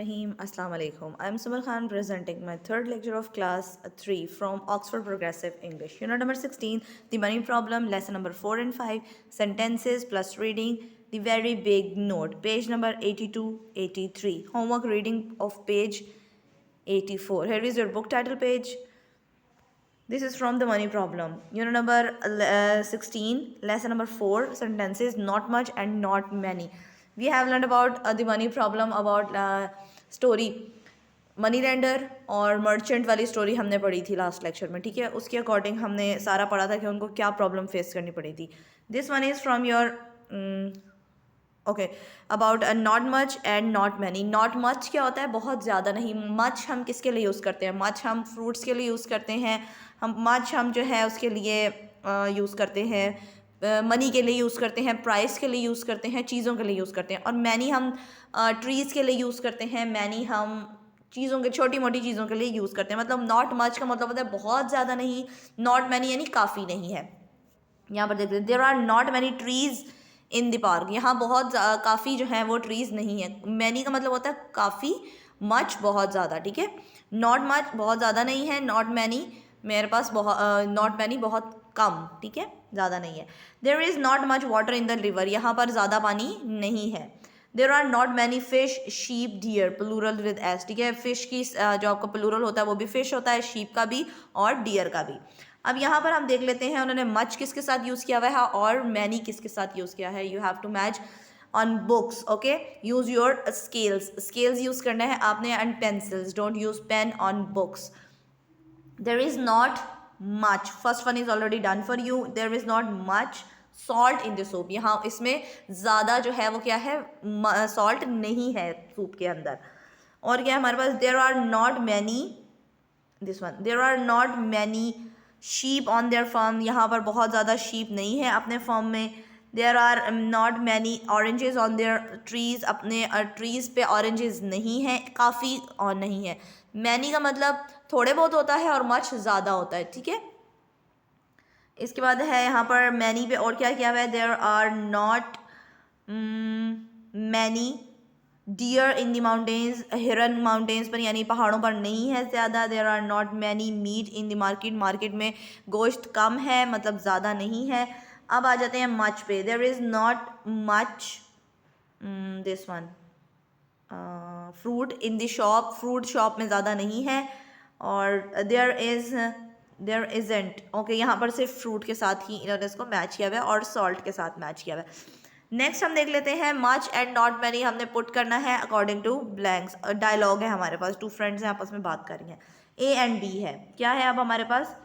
Rahim, Assalamu alaikum. I am Sumal Khan presenting my third lecture of class 3 from Oxford Progressive English. Unit number 16, the money problem, lesson number 4 and 5, sentences plus reading, the very big note, page number 82, 83. Homework reading of page 84. Here is your book title page. This is from the money problem. Unit number 16, lesson number 4, sentences, not much and not many. We have learned about the money problem, about story money lender और merchant वाली story हमने पढ़ी थी last lecture में, ठीक है. उसके according हमने सारा पढ़ा था कि उनको क्या प्रॉब्लम फेस करनी पड़ी थी. This one is from your okay about not much and not many. Not much क्या होता है? बहुत ज़्यादा नहीं. मच हम किसके लिए यूज़ करते हैं? मच हम फ्रूट्स के लिए यूज़ करते हैं. मच हम जो है उसके लिए यूज़ करते हैं, मनी के लिए यूज़ करते हैं, प्राइस के लिए यूज़ करते हैं, चीज़ों के लिए यूज़ करते हैं. और मैनी हम ट्रीज़ के लिए यूज़ करते हैं. मैनी हम चीज़ों के, छोटी मोटी चीज़ों के लिए यूज़ करते हैं. मतलब नॉट मच का मतलब होता है बहुत ज़्यादा नहीं. नॉट मैनी यानी काफ़ी नहीं है. यहाँ पर देखते हैं, there are not many trees in the park. यहाँ बहुत काफ़ी जो है वो ट्रीज़ नहीं है. मैनी का मतलब होता है काफ़ी, मच बहुत ज़्यादा, ठीक है. नॉट मच बहुत ज़्यादा नहीं है. नॉट मैनी मेरे पास बहुत, नॉट मैनी बहुत कम, ठीक है, ज़्यादा नहीं है. There is not much water in the river. यहाँ पर ज़्यादा पानी नहीं है. There are not many fish, sheep, deer, plural with s, ठीक है. फिश की जो आपका प्लूरल होता है वो भी फिश होता है, शीप का भी और डियर का भी. अब यहाँ पर हम देख लेते हैं उन्होंने मच किसके साथ यूज़ किया हुआ है और मैनी किसके साथ यूज़ किया है. You have to match on books. Okay, use your scales. Scales use करना है आपने and pencils. Don't use pen on books. There is not much, first one is already done for you. There is not much salt in the soup. यहाँ इसमें ज़्यादा जो है वो क्या है, सॉल्ट नहीं है सूप के अंदर. और क्या है हमारे पास? There are not many, this one, there are not many sheep on their farm. यहाँ पर बहुत ज़्यादा शीप नहीं है अपने फार्म में. There are not many oranges on their trees. अपने ट्रीज़ पे ऑरेंजेस नहीं है, काफ़ी और नहीं है. मैनी का मतलब थोड़े बहुत होता है और मच ज़्यादा होता है, ठीक है. इसके बाद है यहाँ पर मैनी पे और क्या किया हुआ है? There are not many deer in the mountains. हिरन माउंटेन्स पर यानी पहाड़ों पर नहीं है ज़्यादा. There are not many meat in the market. Market में गोश्त कम है, मतलब ज़्यादा नहीं है. अब आ जाते हैं मच पे. There is not much, this one, fruit in the shop. Fruit shop में ज़्यादा नहीं है. और देयर इजेंट, ओके, यहाँ पर सिर्फ फ्रूट के साथ ही इन्होंने इसको मैच किया हुआ है और सॉल्ट के साथ मैच किया हुआ है. नेक्स्ट हम देख लेते हैं मच एंड नॉट मैनी. हमने पुट करना है अकॉर्डिंग टू ब्लैंक्स. डायलॉग है हमारे पास, टू फ्रेंड्स हैं आपस में बात कर रही हैं. ए एंड बी है. क्या है अब हमारे पास?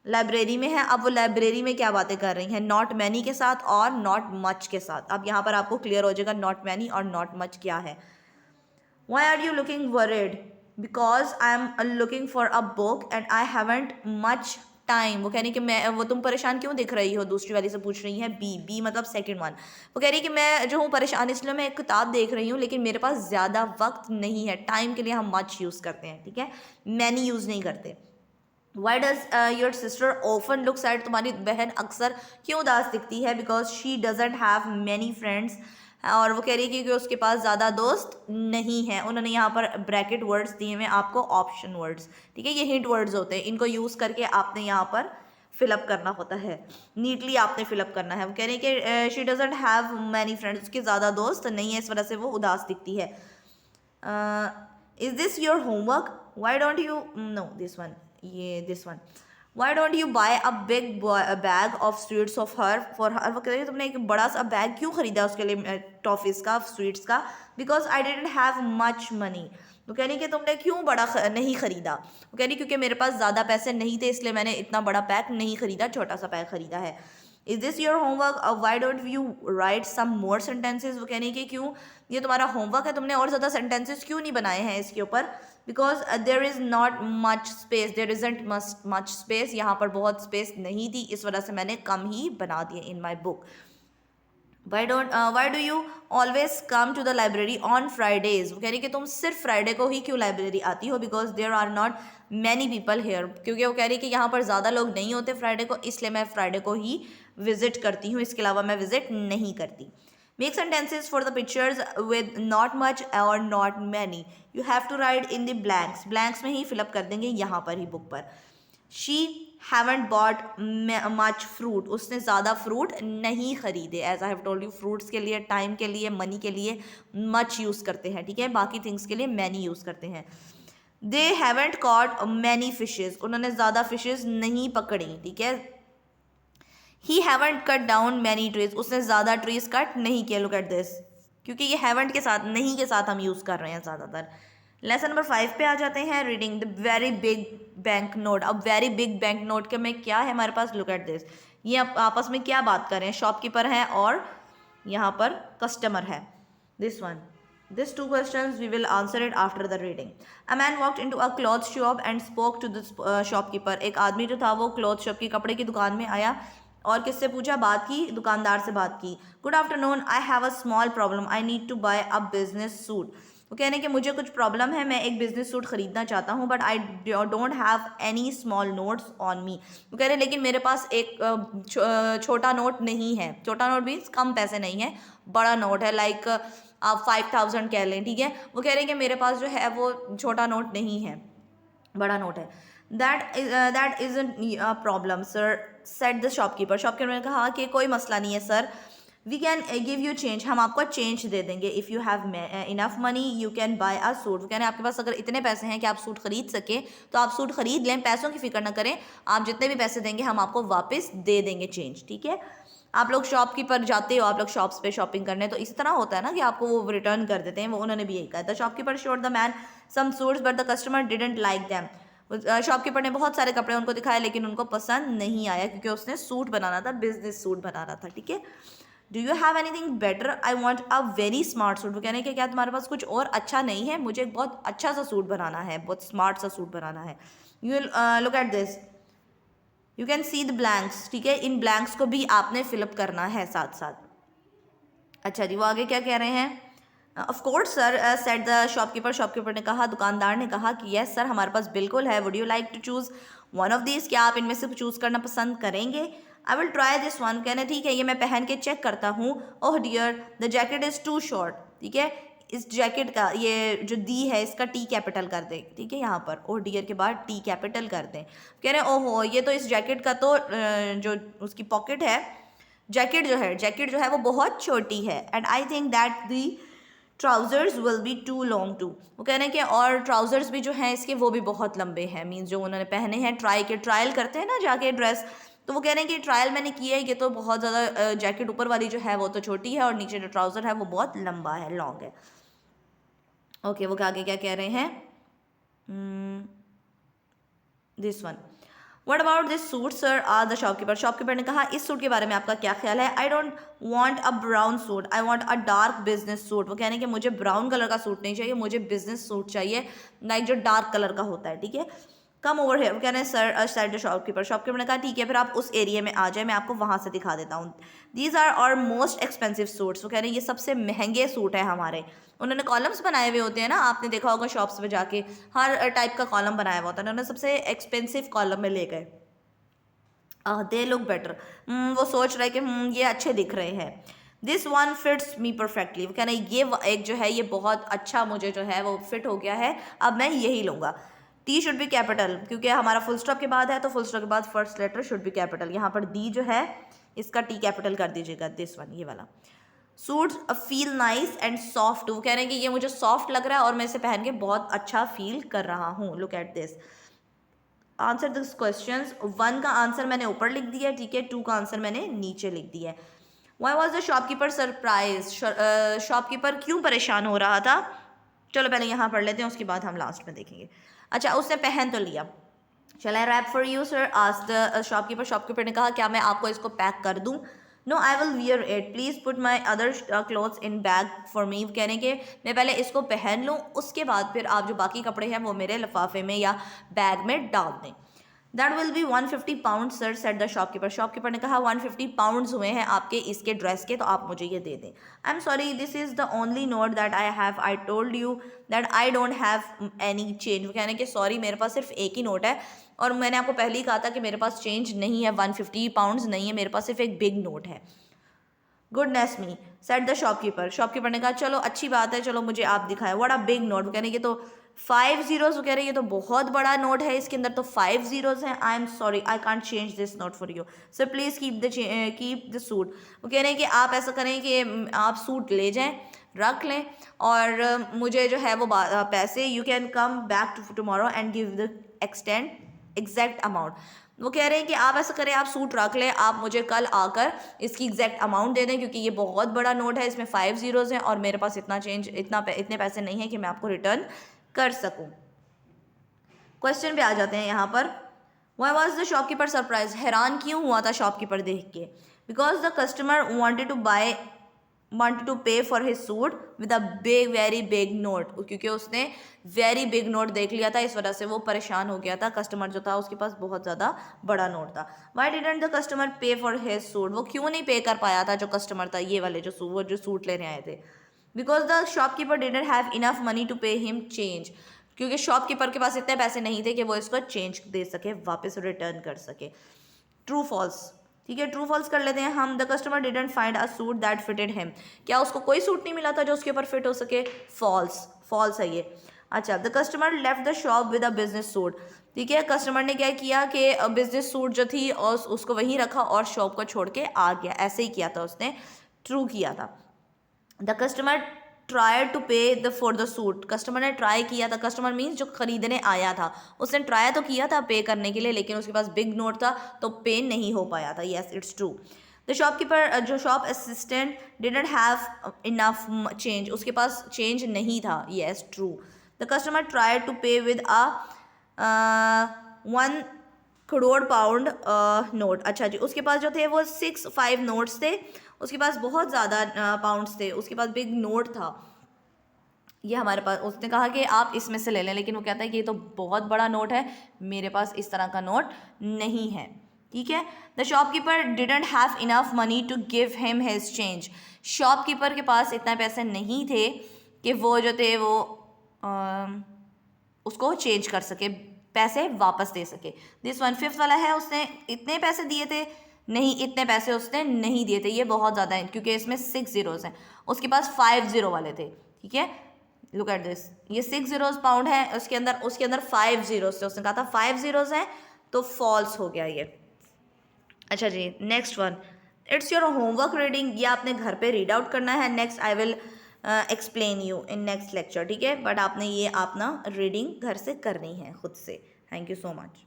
लाइब्रेरी में है. अब वो लाइब्रेरी में क्या बातें कर रही हैं? नॉट मैनी के साथ और नॉट मच के साथ. अब यहाँ पर आपको क्लियर हो जाएगा नॉट मैनी और नॉट मच क्या है. Why are you looking worried? Because I am looking for a book and I haven't much time. वो कह रही कि मैं, वो तुम परेशान क्यों दिख रही हो? दूसरी वाली से पूछ रही है. बी मतलब सेकंड वन. वो कह रही कि मैं जो हूँ परेशान इसलिए मैं एक किताब देख रही हूँ, लेकिन मेरे पास ज़्यादा वक्त नहीं है. टाइम के लिए हम मच यूज़ करते हैं, ठीक है, मैनी यूज़ नहीं करते. Why does your sister often look sad? तुम्हारी बहन अक्सर क्यों उदास दिखती है? Because she doesn't have many friends. और वो कह रही है कि उसके पास ज़्यादा दोस्त नहीं हैं. उन्होंने यहाँ पर ब्रैकेट वर्ड्स दिए हुए आपको, ऑप्शन वर्ड्स, ठीक है. ये हिंट वर्ड्स होते हैं, इनको यूज़ करके आपने यहाँ पर फिलअप करना होता है. नीटली आपने फिलअप करना है. वो कह रही है कि she doesn't have many friends. उसके ज़्यादा दोस्त नहीं है, इस वजह से वो उदास दिखती है. Is this your homework? Why don't you, no, this one, ये this one, why don't you buy a big bag of sweets of her for her. वो कह रही है तुमने एक बड़ा सा बैग क्यों खरीदा उसके लिए, टॉफ़ीज़ का, स्वीट्स का. Because I didn't have much money. वो कह रही कि तुमने क्यों बड़ा नहीं ख़रीदा. वो कह रही क्योंकि मेरे पास ज़्यादा पैसे नहीं थे, इसलिए मैंने इतना बड़ा पैक नहीं ख़रीदा, छोटा सा पैक ख़रीदा है. Is this your homework? Why don't you write some more sentences. वो कहने कि क्यों ये तुम्हारा होमवर्क है, तुमने और ज़्यादा सेंटेंसेज क्यों नहीं बनाए हैं इसके ऊपर. Because there is not much space. There isn't much space. यहाँ पर बहुत स्पेस नहीं थी, इस वजह से मैंने कम ही बना दिए in my book. Why do you always come to the library on Fridays. वो कह रही कि तुम सिर्फ फ्राइडे को ही क्यों लाइब्रेरी आती हो. Because there are not many people here. क्योंकि वो कह रही कि यहाँ पर ज़्यादा लोग नहीं होते फ्राइडे को, इसलिए मैं फ्राइडे को ही विज़िट करती हूँ, इसके अलावा मैं विज़िट नहीं करती. Make sentences for the pictures with not much or not many. You have to write in the blanks. Blanks में ही fill up कर देंगे यहाँ पर ही book पर. She haven't bought much fruit. उसने ज़्यादा fruit नहीं खरीदे. As I have told you, fruits के लिए, time के लिए, money के लिए much use करते हैं, ठीक है. बाकी things के लिए many use करते हैं. They haven't caught many fishes. उन्होंने ज़्यादा fishes नहीं पकड़ी, ठीक है. He haven't cut down many trees. उसने ज़्यादा trees cut नहीं किए. Look at this. क्योंकि ये haven't के साथ, नहीं के साथ हम यूज़ कर रहे हैं ज़्यादातर. लेसन नंबर 5 पे आ जाते हैं. Reading the very big bank note. अब वेरी बिग बैंक नोट के में क्या है हमारे पास? Look at this. ये आपस में क्या बात कर रहे हैं? शॉपकीपर है और यहाँ पर कस्टमर है. This one. These two questions we will answer it after the reading. A man walked into a cloth shop and spoke to the shopkeeper. एक आदमी जो था वो क्लॉथ शॉप की, कपड़े की दुकान में आया और किससे पूछा? बात की, दुकानदार से बात की. Good afternoon, I have a small problem, I need to buy a business suit. वो कह रहे हैं कि मुझे कुछ प्रॉब्लम है, मैं एक बिजनेस सूट खरीदना चाहता हूँ, but I don't have any small notes on me. वो कह रहे हैं लेकिन मेरे पास एक छोटा नोट नहीं है. छोटा नोट मीन्स कम पैसे नहीं है, बड़ा नोट है, लाइक आप 5000 कह लें, ठीक है. वो कह रहे हैं कि मेरे पास जो है वो छोटा नोट नहीं है, बड़ा नोट है. That is a problem sir, said the shopkeeper. Shopkeeper ने कहा कि कोई मसला नहीं है sir, we can give you change, हम आपको चेंज दे देंगे. If you have enough money you can buy a suit. वो कह रहे हैं आपके पास अगर इतने पैसे हैं कि आप सूट खरीद सके तो आप सूट खरीद लें, पैसों की फिक्र ना करें, आप जितने भी पैसे देंगे हम आपको वापस दे देंगे चेंज, ठीक है. आप लोग शॉपकीपर जाते हो, आप लोग शॉप्स पे शॉपिंग करने, तो इस तरह होता है ना कि आपको वो रिटर्न कर देते हैं. वो उन्होंने भी यही कहा. The shopkeeper showed the man some suits but the customer didn't like them. Shopkeeper ने बहुत सारे कपड़े उनको दिखाए लेकिन उनको पसंद नहीं आया क्योंकि उसने सूट बनाना था, बिजनेस सूट बनाना था, ठीक है. Do you have anything better? I want a very smart suit. वो कहने के क्या तुम्हारे पास कुछ और अच्छा नहीं है? मुझे एक बहुत अच्छा सा सूट बनाना है, बहुत स्मार्ट सा सूट बनाना है. You look at this, you can see the blanks, ठीक है. इन ब्लैंक्स को भी आपने फिलअप करना है साथ साथ. अच्छा जी, वो आगे क्या कह रहे हैं? Of course sir, said the shopkeeper. Shopkeeper ने कहा, दुकानदार ने कहा कि यस सर, हमारे पास बिल्कुल है. Would you like to choose one of this? क्या आप इनमें से चूज़ करना पसंद करेंगे? I will try this one. कहने ठीक है, ये मैं पहन के चेक करता हूँ. Oh dear, the jacket is too short. ठीक है, इस जैकेट का ये जो दी है इसका टी कैपिटल कर दें, ठीक है. यहाँ पर ओह डियर के बाद टी कैपिटल कर दें. कह रहे हैं ओहो, ये तो इस जैकेट का तो जो उसकी पॉकेट है, जैकेट जो है वो बहुत छोटी है. And I think that the trousers will be too long too. वो कह रहे हैं कि और ट्राउजर्स भी जो हैं इसके वो भी बहुत लंबे हैं. मीन्स जो उन्होंने पहने हैं, ट्रायल करते हैं ना जाके ड्रेस, तो वो कह रहे हैं कि ट्रायल मैंने किया है, ये तो बहुत ज़्यादा जैकेट ऊपर वाली जो है वो तो छोटी है और नीचे जो ट्राउज़र है वो बहुत लंबा है, लॉन्ग है. ओके, वो आगे क्या कह रहे हैं? This one. What about this suit sir? The shopkeeper. Shopkeeper ने कहा, इस सूट के बारे में आपका क्या ख्याल है? I don't want a brown suit, I want a dark business suit. वो कहने कि मुझे ब्राउन कलर का सूट नहीं चाहिए, मुझे बिजनेस सूट चाहिए, लाइक जो डार्क कलर का होता है, ठीक है. Come over here. वो कह रहे हैं sir, said the shopkeeper. Shopkeeper ने कहा ठीक है, फिर आप उस एरिया में आ जाए, मैं आपको वहाँ से दिखा देता हूँ. These are our most expensive suits. वो कह रहे हैं ये सबसे महंगे सूट है हमारे. उन्होंने कॉलम्स बनाए हुए होते हैं ना, आपने देखा होगा शॉप्स पे जाके, हर टाइप का कॉलम बनाया हुआ होता है. उन्होंने सबसे एक्सपेंसिव कॉलम में ले गए. They look better. वो सोच रहे कि ये अच्छे दिख रहे हैं. This one fits me perfectly. वो कह रहे हैं ये एक जो है ये बहुत अच्छा मुझे जो है वो फिट हो गया है, अब मैं यही लूँगा. टी शुड बी कैपिटल, क्योंकि हमारा फुल स्टॉप के बाद है तो फुल स्टॉप के बाद first letter should be capital. यहाँ पर दी जो है इसका टी कैपिटल कर दीजिएगा. दिस वन, ये वाला. Suits feel nice and soft. वो कह रहे हैं कि ये मुझे सॉफ्ट लग रहा है और मैं इसे पहन के बहुत अच्छा फील कर रहा हूँ. Look at this. Answer this questions. 1 का आंसर मैंने ऊपर लिख दिया, ठीक है. 2 का आंसर मैंने नीचे लिख दिया है. Why was the shopkeeper surprise? Shopkeeper क्यों परेशान हो रहा था? चलो पहले यहाँ पढ़ लेते हैं, उसके बाद हम लास्ट में देखेंगे. अच्छा, उसने पहन तो लिया. Shall I wrap for you sir? Asked the shopkeeper. Shopkeeper ने कहा क्या मैं आपको इसको पैक कर दूँ? No I will wear it, please put my other clothes in bag for me. कहने के मैं पहले इसको पहन लूँ, उसके बाद फिर आप जो बाकी कपड़े हैं वो मेरे लिफाफे में या बैग में डाल दें. That will be 150 pound sir, said the shopkeeper. Shopkeeper ने कहा 150 पाउंड्स हुए हैं आपके इसके ड्रेस के, तो आप मुझे ये दे दें. I am sorry, this is the only note that I have. I told you that I don't have any change. वो कहने के सॉरी, मेरे पास सिर्फ एक ही नोट है और मैंने आपको पहले ही कहा था कि मेरे पास चेंज नहीं है, 150 पाउंड्स नहीं है, मेरे पास सिर्फ एक बिग नोट है. Goodness me, set the shopkeeper. Shopkeeper ने कहा चलो अच्छी बात है, चलो मुझे आप दिखाएं। व्हाट अ बिग नोट, वो कह रहे हैं ये तो 5 zeros, वो कह रहे हैं ये तो बहुत बड़ा नोट है, इसके अंदर तो 5 zeros हैं। I am sorry, I can't change this note for you, so please keep the suit. वो कह रहे हैं कि आप ऐसा करें कि आप सूट ले जाएं, रख लें, और मुझे जो है वो पैसे, you can come back tomorrow and give the exact amount. वो कह रहे हैं कि आप ऐसा करें, आप सूट रख लें, आप मुझे कल आकर इसकी एग्जैक्ट अमाउंट दे दें, क्योंकि ये बहुत बड़ा नोट है, इसमें 5 zeros हैं और मेरे पास इतने पैसे नहीं है कि मैं आपको रिटर्न कर सकूं। क्वेश्चन पे आ जाते हैं यहाँ पर। Why was the shopkeeper surprised? हैरान क्यों हुआ था शॉपकीपर देख के? Because the customer wanted to pay for his suit with a very big note. क्योंकि उसने very big note देख लिया था, इस वजह से वो परेशान हो गया था। कस्टमर जो था उसके पास बहुत ज़्यादा बड़ा नोट था। Why didn't the customer pay for his suit? वो क्यों नहीं पे कर पाया था जो कस्टमर था, ये वाले जो सूट लेने आए थे? Because the shopkeeper didn't have enough money to pay him change. क्योंकि शॉपकीपर के पास इतने पैसे नहीं थे कि वो इसको चेंज दे सके, वापस रिटर्न कर सके। ट्रू फॉल्स, ठीक है, ट्रू फॉल्स कर लेते हैं हम। The customer didn't find a suit that fitted him, क्या उसको कोई सूट नहीं मिला था जो उसके ऊपर फिट हो सके? फॉल्स, फॉल्स है ये। अच्छा, the customer left the shop with a business suit, ठीक है, कस्टमर ने क्या किया कि बिजनेस सूट जो थी और उसको वहीं रखा और शॉप को छोड़ के आ गया, ऐसे ही किया था उसने, ट्रू किया था। द कस्टमर ट्राई टू पे फॉर द सूट, कस्टमर ने ट्राई किया था, कस्टमर मीन्स जो खरीदने आया था, उसने ट्राई तो किया था पे करने के लिए, लेकिन उसके पास बिग नोट था तो पे नहीं हो पाया था। Yes, it's true. The shopkeeper, जो shop assistant, didn't have enough change, उसके पास चेंज नहीं था। Yes, true. The customer try to pay with a 1 crore pound नोट। अच्छा जी, उसके पास जो थे वो 5 नोट्स थे, उसके पास बहुत ज़्यादा पाउंड्स थे, उसके पास बिग नोट था। ये हमारे पास, उसने कहा कि आप इसमें से ले लें, लेकिन वो कहता है कि ये तो बहुत बड़ा नोट है, मेरे पास इस तरह का नोट नहीं है। ठीक है। The shopkeeper didn't have enough money to give him his change, shopkeeper के पास इतना पैसे नहीं थे कि वो जो थे वो उसको चेंज कर सके, पैसे वापस दे सके। दिस 1/5 वाला है, उसने इतने पैसे दिए थे नहीं, इतने पैसे उसने नहीं दिए थे, ये बहुत ज़्यादा है क्योंकि इसमें 6 zeros हैं, उसके पास 5 0 वाले थे। ठीक है, लुक एट दिस, ये 6 zeros पाउंड है, उसके अंदर 5 zeros थे, उसने कहा था 5 zeros हैं, तो फॉल्स हो गया ये। अच्छा जी, next one, it's your homework reading, ये आपने घर पे रीड आउट करना है। Next I will explain you in next lecture, ठीक है, बट आपने ये अपना रीडिंग घर से करनी है खुद से। Thank you so much.